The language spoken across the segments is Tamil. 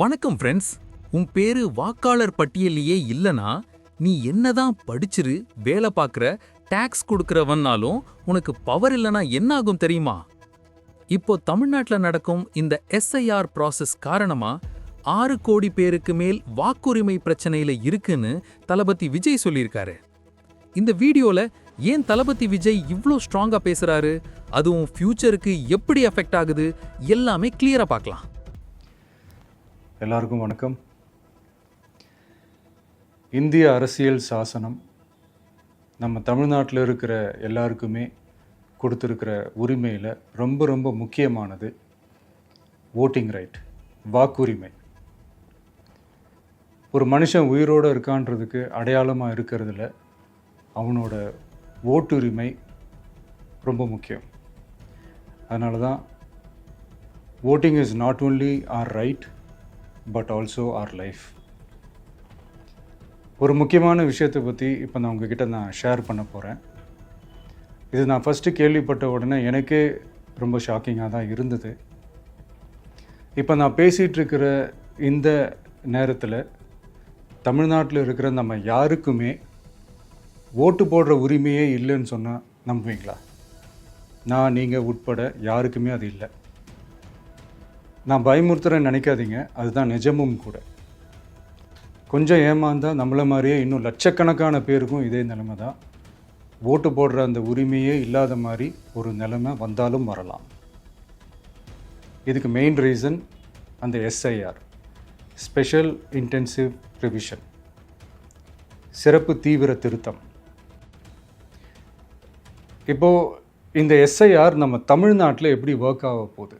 வணக்கம் ஃப்ரெண்ட்ஸ். உன் பேரு வாக்காளர் பட்டியலையே இல்லனா, நீ என்னதான் படிச்சிரு, வேலை பார்க்கற, டாக்ஸ் கொடுக்கறவன்னாலும் உனக்கு பவர் இல்லனா என்ன ஆகும் தெரியுமா? இப்போ தமிழ்நாட்டுல நடக்கும் இந்த எஸ்ஐஆர் ப்ராசஸ் காரணமா 6 கோடி பேருக்கு மேல் வாக்குரிமை பிரச்சனையில இருக்குன்னு தளபதி விஜய் சொல்லியிருக்காரு. இந்த வீடியோல ஏன் தளபதி விஜய் இவ்ளோ ஸ்ட்ராங்கா பேசுறாரு, அதுவும் ஃபியூச்சருக்கு எப்படி அஃபெக்ட் ஆகுது, எல்லாமே கிளியரா பார்க்கலாம். எல்லாருக்கும் வணக்கம். இந்திய அரசியல் சாசனம் நம்ம தமிழ்நாட்டில் இருக்கிற எல்லாருக்குமே கொடுத்துருக்கிற உரிமையில் ரொம்ப ரொம்ப முக்கியமானது ஓட்டிங் ரைட், வாக்குரிமை. ஒரு மனுஷன் உயிரோடு இருக்கான்றதுக்கு அடையாளமாக இருக்கிறதுல அவனோட ஓட்டுரிமை ரொம்ப முக்கியம். அதனால தான் voting is not only our right but also our life. ஒரு முக்கியமான விஷயத்தை பற்றி இப்போ நான் உங்ககிட்ட ஷேர் பண்ண போகிறேன். இது நான் ஃபஸ்ட்டு கேள்விப்பட்ட உடனே எனக்கே ரொம்ப ஷாக்கிங்காக தான் இருந்தது. இப்போ நான் பேசிகிட்டு இருக்கிற இந்த நேரத்தில் தமிழ்நாட்டில் இருக்கிற நம்ம யாருக்குமே ஓட்டு போடுற உரிமையே இல்லைன்னு சொன்னால் நம்புவீங்களா? நான் நீங்கள் உட்பட யாருக்குமே அது இல்லை. நான் பயமுறுத்துறேன்னு நினைக்காதீங்க, அதுதான் நிஜமும் கூட. கொஞ்சம் ஏமாந்தால் நம்மளை மாதிரியே இன்னும் லட்சக்கணக்கான பேருக்கும் இதே நிலைமை தான். ஓட்டு போடுற அந்த உரிமையே இல்லாத மாதிரி ஒரு நிலைமை வந்தாலும் வரலாம். இதுக்கு மெயின் ரீசன் அந்த எஸ்ஐஆர், ஸ்பெஷல் இன்டென்சிவ் ரிவிஷன், சிறப்பு தீவிர திருத்தம். இப்போது இந்த எஸ்ஐஆர் நம்ம தமிழ்நாட்டில் எப்படி ஒர்க் ஆக போகுது?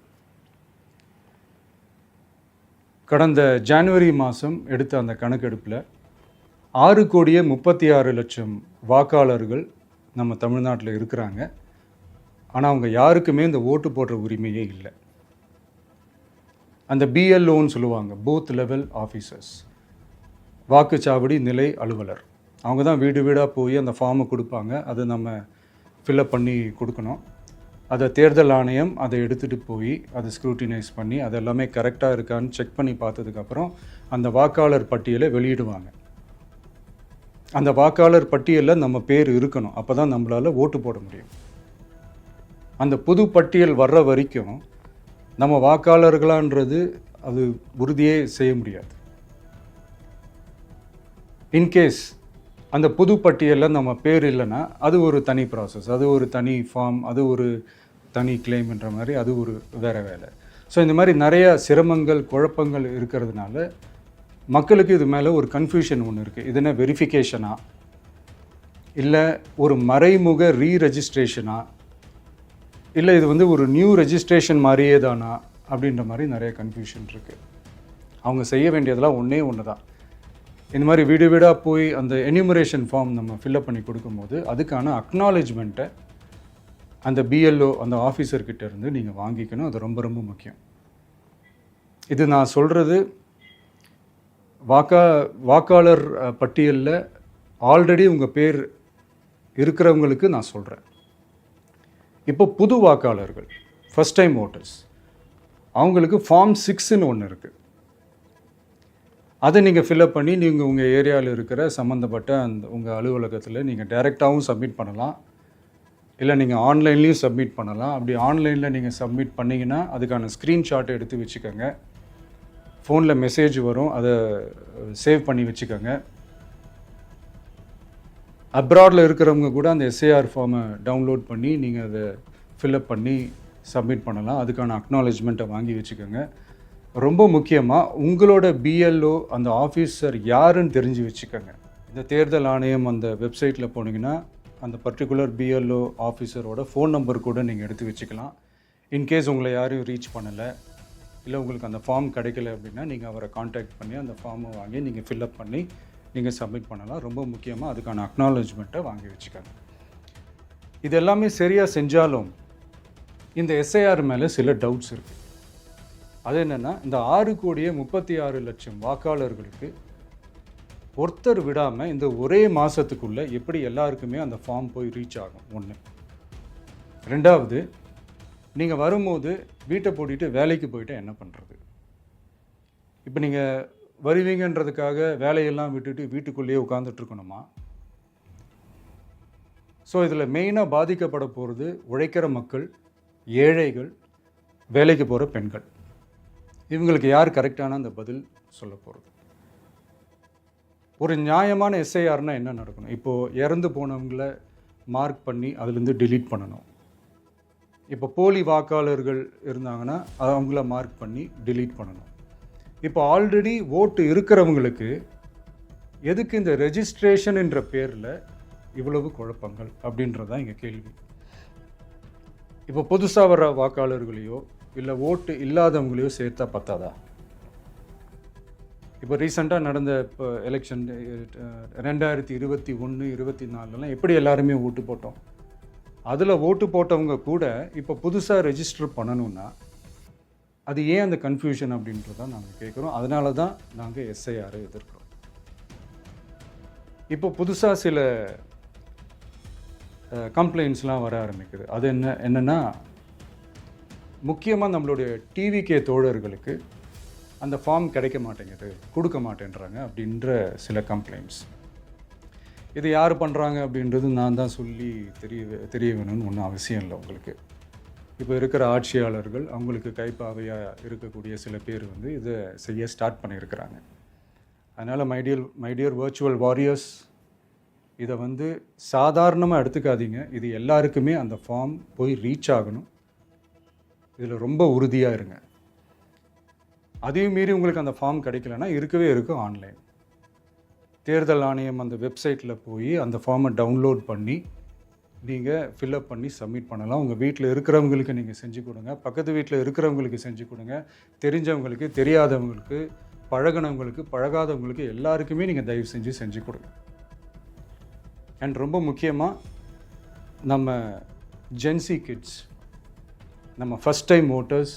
கடந்த ஜனவரி மாதம் எடுத்த அந்த கணக்கெடுப்பில் 6,36,00,000 வாக்காளர்கள் நம்ம தமிழ்நாட்டில் இருக்கிறாங்க. ஆனால் அவங்க யாருக்குமே இந்த ஓட்டு போடுற உரிமையே இல்லை. அந்த பிஎல்ஓன்னு சொல்லுவாங்க, பூத் லெவல் ஆஃபீஸர்ஸ், வாக்குச்சாவடி நிலை அலுவலர். அவங்க தான் வீடு வீடாக போய் அந்த ஃபார்மை கொடுப்பாங்க. அதை நம்ம ஃபில்அப் பண்ணி கொடுக்கணும். அதை தேர்தல் ஆணையம் அதை எடுத்துகிட்டு போய் அதை ஸ்க்ரூட்டினைஸ் பண்ணி அது எல்லாமே கரெக்டாக இருக்கான்னு செக் பண்ணி பார்த்ததுக்கப்புறம் அந்த வாக்காளர் பட்டியலை வெளியிடுவாங்க. அந்த வாக்காளர் பட்டியலில் நம்ம பேர் இருக்கணும், அப்போ தான் நம்மளால் ஓட்டு போட முடியும். அந்த புது பட்டியல் வர்ற வரைக்கும் நம்ம வாக்காளர்களான்றது அது உறுதியே செய்ய முடியாது. இன்கேஸ் அந்த புது பட்டியலில் நம்ம பேர் இல்லைன்னா அது ஒரு தனி ப்ராசஸ், அது ஒரு தனி ஃபார்ம், அது ஒரு தனி கிளைம்ன்ற மாதிரி அது ஒரு வேறு வேலை. ஸோ இந்த மாதிரி நிறைய சிரமங்கள் குழப்பங்கள் இருக்கிறதுனால மக்களுக்கு இது மேலே ஒரு கன்ஃபியூஷன் ஒன்று இருக்குது. இது என்ன வெரிஃபிகேஷனா இல்லை ஒரு மறைமுக ரீரெஜிஸ்ட்ரேஷனா இல்லை இது ஒரு நியூ ரெஜிஸ்ட்ரேஷன் மாதிரியே தானா அப்படின்ற மாதிரி நிறைய கன்ஃபியூஷன் இருக்குது. அவங்க செய்ய வேண்டியதெல்லாம் ஒன்று தான். இந்த மாதிரி வீடு வீடாக போய் அந்த என்யூமரேஷன் ஃபார்ம் நம்ம ஃபில்அப் பண்ணி கொடுக்கும்போது அதுக்கான அக்னாலேஜ்மெண்ட்டை அந்த பிஎல்ஓ அந்த ஆஃபீஸர்கிட்ட இருந்து நீங்கள் வாங்கிக்கணும். அது ரொம்ப ரொம்ப முக்கியம். இது நான் சொல்கிறது வாக்காளர் பட்டியலில் ஆல்ரெடி உங்கள் பேர் இருக்கிறவங்களுக்கு நான் சொல்கிறேன். இப்போ புது வாக்காளர்கள், ஃபஸ்ட் டைம் ஓட்டர்ஸ், அவங்களுக்கு ஃபார்ம் 6ன்னு ஒன்று இருக்குது. அதை நீங்கள் ஃபில்அப் பண்ணி நீங்கள் உங்கள் ஏரியாவில் இருக்கிற சம்மந்தப்பட்ட அந்த உங்கள் அலுவலகத்தில் நீங்கள் டைரெக்டாகவும் சப்மிட் பண்ணலாம், இல்லை நீங்கள் ஆன்லைன்லேயும் சப்மிட் பண்ணலாம். அப்படி ஆன்லைனில் நீங்கள் சப்மிட் பண்ணிங்கன்னா அதுக்கான ஸ்க்ரீன்ஷாட்டை எடுத்து வச்சுக்கோங்க. ஃபோனில் மெசேஜ் வரும், அதை சேவ் பண்ணி வச்சுக்கோங்க. அப்ராடில் இருக்கிறவங்க கூட அந்த எஸ்ஐஆர் ஃபார்மை டவுன்லோட் பண்ணி நீங்கள் அதை ஃபில்அப் பண்ணி சப்மிட் பண்ணலாம். அதுக்கான அக்னாலேஜ்மெண்ட்டை வாங்கி வச்சுக்கோங்க. ரொம்ப முக்கியமாக உங்களோட பிஎல்ஓ அந்த ஆஃபீஸர் யாருன்னு தெரிஞ்சு வச்சுக்கோங்க. இந்த தேர்தல் ஆணையம் அந்த வெப்சைட்டில் போனீங்கன்னா அந்த பர்டிகுலர் பிஎல்ஓ ஆஃபீஸரோட ஃபோன் நம்பர் கூட நீங்கள் எடுத்து வச்சுக்கலாம். இன்கேஸ் உங்களை யாரையும் ரீச் பண்ணலை இல்லை உங்களுக்கு அந்த ஃபார்ம் கிடைக்கல அப்படின்னா நீங்கள் அவரை காண்டாக்ட் பண்ணி அந்த ஃபார்மை வாங்கி நீங்கள் ஃபில்அப் பண்ணி நீங்கள் சப்மிட் பண்ணலாம். ரொம்ப முக்கியமாக அதுக்கான அக்னாலேஜ்மெண்ட்டை வாங்கி வச்சுக்கோங்க. இது எல்லாமே சரியாக செஞ்சாலும் இந்த எஸ்ஐஆர் மேலே சில டவுட்ஸ் இருக்குது. அது என்னென்னா, இந்த 6,36,00,000 வாக்காளர்களுக்கு ஒருத்தர் விடாமல் இந்த ஒரே மாதத்துக்குள்ளே எப்படி எல்லாருக்குமே அந்த ஃபார்ம் போய் ரீச் ஆகும்? ஒன்று. ரெண்டாவது, நீங்கள் வரும்போது வீட்டை பூட்டிட்டு வேலைக்கு போயிட்டு என்ன பண்ணுறது? இப்போ நீங்கள் வருவீங்கன்றதுக்காக வேலையெல்லாம் விட்டுட்டு வீட்டுக்குள்ளேயே உட்காந்துட்டு இருக்கணுமா? ஸோ இதில் மெயினாக பாதிக்கப்பட போகிறது உழைக்கிற மக்கள், ஏழைகள், வேலைக்கு போகிற பெண்கள். இவங்களுக்கு யார் கரெக்டான அந்த பதில் சொல்ல போகிறது? ஒரு நியாயமான எஸ்ஐஆர்னா என்ன நடக்கணும்? இப்போது இறந்து போனவங்கள மார்க் பண்ணி அதுலேருந்து delete பண்ணணும். இப்போ போலி வாக்காளர்கள் இருந்தாங்கன்னா அவங்கள மார்க் பண்ணி delete பண்ணணும். இப்போ ஆல்ரெடி ஓட்டு இருக்கிறவங்களுக்கு எதுக்கு இந்த ரெஜிஸ்ட்ரேஷன் என்ற பேரில் இவ்வளவு குழப்பங்கள் அப்படின்றது தான் இங்கே கேள்வி. இப்போ புதுசாக வர வாக்காளர்களையோ இல்லை ஓட்டு இல்லாதவங்களையோ சேர்த்தா பத்தாதா? இப்போ ரீசெண்டாக நடந்த இப்போ எலெக்ஷன் 2021, 24லாம் எப்படி எல்லாருமே ஓட்டு போட்டோம்? அதில் ஓட்டு போட்டவங்க கூட இப்போ புதுசாக ரெஜிஸ்டர் பண்ணணும்னா அது ஏன் அந்த கன்ஃபியூஷன் அப்படின்றத நாங்கள் கேட்குறோம். அதனால தான் நாங்கள் எஸ்ஐஆரை எதிர்க்கிறோம். இப்போ புதுசாக சில கம்ப்ளைண்ட்ஸ்லாம் வர ஆரம்பிக்குது. அது என்னென்னா முக்கியமாக நம்மளுடைய டிவிகே தோழர்களுக்கு அந்த ஃபார்ம் கிடைக்க மாட்டேங்குது, கொடுக்க மாட்டேன்றாங்க அப்படின்ற சில கம்ப்ளைண்ட்ஸ். இது யார் பண்ணுறாங்க அப்படின்றது நான் தான் சொல்லி தெரிய வேணும்னு ஒன்றும் அவசியம் இல்லை உங்களுக்கு. இப்போ இருக்கிற ஆட்சியாளர்கள் அவங்களுக்கு கைப்பாவையாக இருக்கக்கூடிய சில பேர் வந்து இதை செய்ய ஸ்டார்ட் பண்ணியிருக்கிறாங்க. அதனால் மைடியர் வர்ச்சுவல் வாரியர்ஸ், இதை வந்து சாதாரணமாக எடுத்துக்காதீங்க. இது எல்லாருக்குமே அந்த ஃபார்ம் போய் ரீச் ஆகணும். இதில் ரொம்ப உறுதியாக இருங்க. அதையும் மீறி உங்களுக்கு அந்த ஃபார்ம் கிடைக்கலன்னா இருக்கவே இருக்கும் ஆன்லைன். தேர்தல் ஆணையம் அந்த வெப்சைட்டில் போய் அந்த ஃபார்மை டவுன்லோட் பண்ணி நீங்கள் ஃபில்அப் பண்ணி சப்மிட் பண்ணலாம். உங்கள் வீட்டில் இருக்கிறவங்களுக்கு நீங்கள் செஞ்சு கொடுங்க, பக்கத்து வீட்டில் இருக்கிறவங்களுக்கு செஞ்சு கொடுங்க, தெரிஞ்சவங்களுக்கு, தெரியாதவங்களுக்கு, பழகினவங்களுக்கு, பழகாதவங்களுக்கு எல்லாருக்குமே நீங்கள் தயவு செஞ்சு கொடுங்க. அண்ட் ரொம்ப முக்கியமாக நம்ம ஜென்சி கிட்ஸ், நம்ம ஃபஸ்ட் டைம் ஓட்டர்ஸ்,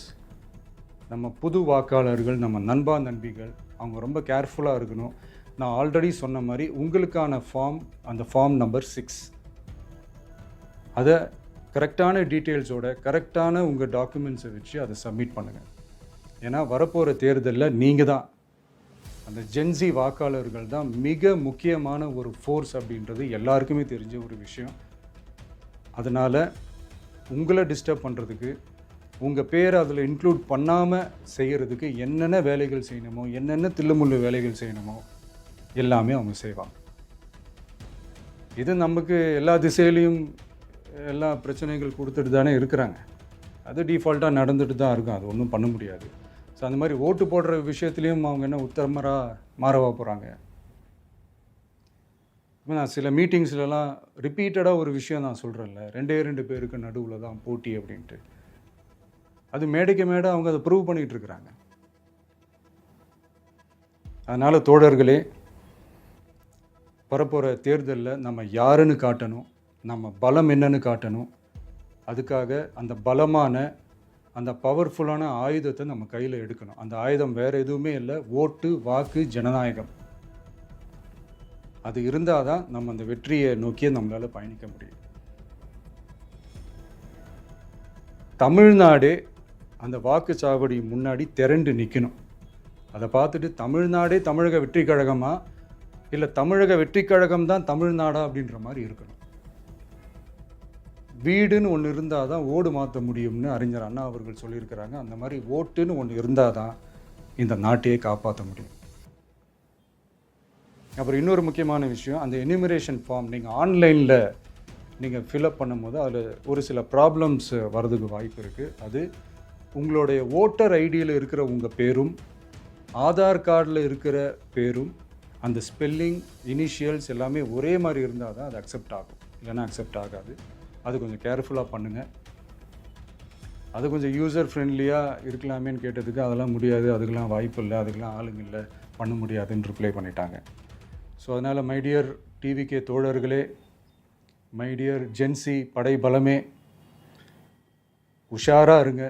நம்ம புது வாக்காளர்கள், நம்ம நண்பா நண்பிகள், அவங்க ரொம்ப கேர்ஃபுல்லாக இருக்கணும். நான் ஆல்ரெடி சொன்ன மாதிரி உங்களுக்கான ஃபார்ம், அந்த ஃபார்ம் நம்பர் 6, அதை கரெக்டான டீட்டெயில்ஸோட கரெக்டான உங்கள் டாக்குமெண்ட்ஸை வச்சு அதை சப்மிட் பண்ணுங்கள். ஏன்னா வரப்போகிற தேர்தலில் நீங்கள் தான், அந்த ஜென்சி வாக்காளர்கள் தான் மிக முக்கியமான ஒரு ஃபோர்ஸ் அப்படின்றது எல்லாருக்குமே தெரிஞ்ச ஒரு விஷயம். அதனால் உங்களை டிஸ்டர்ப் பண்ணுறதுக்கு, உங்கள் பேரை அதில் இன்க்ளூட் பண்ணாமல் செய்கிறதுக்கு என்னென்ன வேலைகள் செய்யணுமோ, என்னென்ன தில்லுமுள்ளு வேலைகள் செய்யணுமோ எல்லாமே அவங்க செய்வாங்க. இது நமக்கு எல்லா திசையிலையும் எல்லா பிரச்சனைகள் கொடுத்துட்டு தானே இருக்கிறாங்க. அது டிஃபால்ட்டாக நடந்துட்டு தான் இருக்கும். அது ஒன்றும் பண்ண முடியாது. ஸோ அந்த மாதிரி ஓட்டு போடுற விஷயத்துலேயும் அவங்க என்ன உத்தமராக மாறவா போகிறாங்க? இப்போ நான் சில மீட்டிங்ஸ்லலாம் ரிப்பீட்டடாக ஒரு விஷயம் நான் சொல்கிறேன்ல, 2 பேருக்கு நடுவில் தான் போட்டி அப்படின்ட்டு. அது மேடைக்கு மேடை அவங்க அதை ப்ரூவ் பண்ணிகிட்டு இருக்கிறாங்க. அதனால் தோழர்களே, வரப்போகிற தேர்தலில் நம்ம யாருன்னு காட்டணும், நம்ம பலம் என்னன்னு காட்டணும். அதுக்காக அந்த பலமான, அந்த பவர்ஃபுல்லான ஆயுதத்தை நம்ம கையில் எடுக்கணும். அந்த ஆயுதம் வேறு எதுவுமே இல்லை, ஓட்டு, வாக்கு, ஜனநாயகம். அது இருந்தால் தான் நம்ம அந்த வெற்றியை நோக்கியே நம்மளால் பயணிக்க முடியும். தமிழ்நாடே அந்த வாக்குச்சாவடி முன்னாடி திரண்டு நிற்கணும். அதை பார்த்துட்டு தமிழ்நாடே தமிழக வெற்றி கழகமா இல்லை தமிழக வெற்றி கழகம் தான் தமிழ்நாடா அப்படின்ற மாதிரி இருக்கணும். வீடுன்னு ஒன்று இருந்தால் தான் ஓடு மாற்ற முடியும்னு அறிஞர் அண்ணா அவர்கள் சொல்லியிருக்கிறாங்க. அந்த மாதிரி ஓட்டுன்னு ஒன்று இருந்தால் தான் இந்த நாட்டையே காப்பாற்ற முடியும். அப்புறம் இன்னொரு முக்கியமான விஷயம், அந்த எனிமரேஷன் ஃபார்ம் நீங்கள் ஆன்லைனில் நீங்கள் ஃபில்அப் பண்ணும்போது அதில் ஒரு சில ப்ராப்ளம்ஸ் வர்றதுக்கு வாய்ப்பு இருக்குது. அது உங்களுடைய ஓட்டர் ஐடியில் இருக்கிற உங்கள் பேரும், ஆதார் கார்டில் இருக்கிற பேரும், அந்த ஸ்பெல்லிங், இனிஷியல்ஸ் எல்லாமே ஒரே மாதிரி இருந்தால் தான் அது அக்செப்ட் ஆகும். இல்லைன்னா அக்செப்ட் ஆகாது. அது கொஞ்சம் கேர்ஃபுல்லாக பண்ணுங்கள். அது கொஞ்சம் யூசர் ஃப்ரெண்ட்லியாக இருக்கலாமேன்னு கேட்டதுக்கு அதெல்லாம் முடியாது, அதுக்கெல்லாம் வாய்ப்பு இல்லை, அதுக்கெல்லாம் ஆளுங்க இல்லை, பண்ண முடியாதுன்னு ரிப்ளை பண்ணிட்டாங்க. ஸோ அதனால் மைடியர் டிவிகே தோழர்களே, மைடியர் ஜென்சி படை பலமே, உஷாராக இருங்க,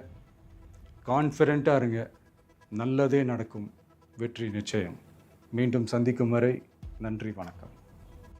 கான்ஃபிடெண்ட்டாக இருங்க. நல்லதே நடக்கும். வெற்றி நிச்சயம். மீண்டும் சந்திக்கும் வரை நன்றி, வணக்கம்.